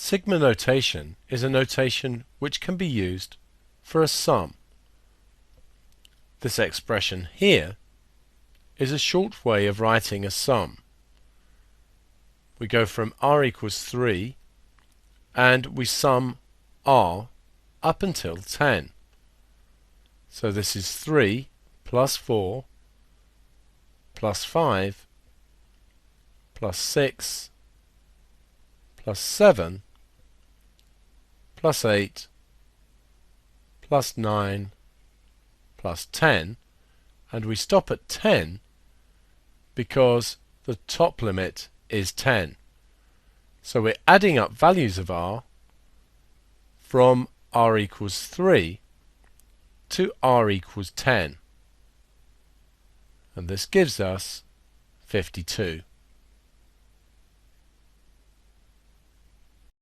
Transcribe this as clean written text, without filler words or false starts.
Sigma notation is a notation which can be used for a sum. This expression here is a short way of writing a sum. We go from r equals 3 and we sum r up until 10. So this is 3 plus 4 plus 5 plus 6 plus 7 plus 8 plus 9 plus 10, and we stop at 10 because the top limit is 10. So we're adding up values of r from r equals 3 to r equals 10, and this gives us 52.